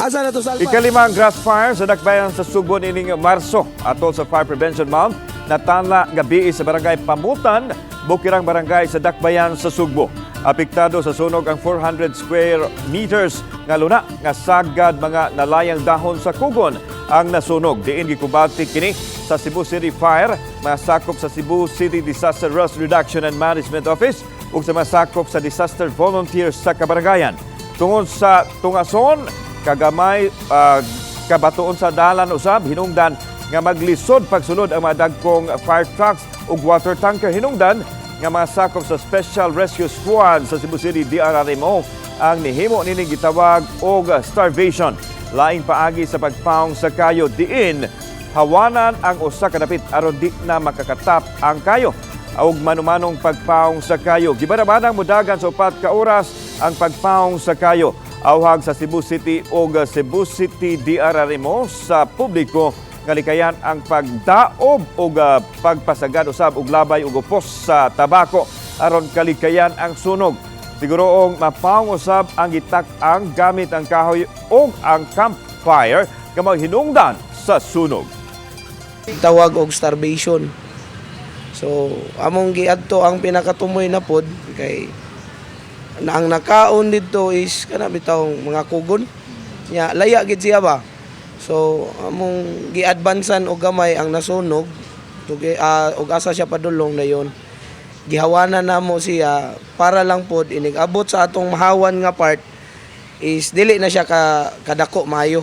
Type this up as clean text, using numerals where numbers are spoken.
Asa na to salpa? Ikalimang grass fire sa dakbayan sa Subo nining Marso atol sa Fire Prevention Month natala gabi sa barangay Pamutan, Bukirang barangay sa dakbayan sa Sugbo. Apektado sa sunog ang 400 square meters nga luna nga sagad mga nalayang dahon sa kugon ang nasunog. Diin gikubati kini sa Cebu City Fire, masakop sa Cebu City Disaster Risk Reduction and Management Office ug sa masakop sa Disaster Volunteers sa kabarangayan. Tungod sa tungason, kagamay kabatuon sa dalan usab hinungdan nga maglisod pagsulod ang mga dagkong fire trucks ug water tanker. Hinungdan nga masakop sa Special Rescue Squad sa Cebu City DRRMO ang nihimo nining gitawag og starvation. Laing paagi sa pagpaong sa kayo diin hawanan ang usa ka dapit aron di na makakatap ang kayo. Ug manumanong pagpaong sa kayo. Gibarabadang mudagan sa 4 ka oras ang pagpaong sa kayo. Awhag sa Cebu City o Cebu City DRRMO sa publiko kalikayan ang pagdaob o pagpasagad usab og labay ug upos sa tabako aron kalikayan ang sunog. Siguroong mapaong usab ang gitak-ang gamit ang kahoy o ang campfire nga maghinungdan sa sunog. Tawag og starvation. So, among giadto ang pinakatumoy na pod kay ang nakaon dito is kana bitawng mga kugon. Nya laya gid siya ba. So, among gi-advancean og gamay ang nasunog og asa siya padulong dayon. Gihawanan namo siya para lang pod inig abot sa atong mahawan nga part is dili na siya kadako maayo.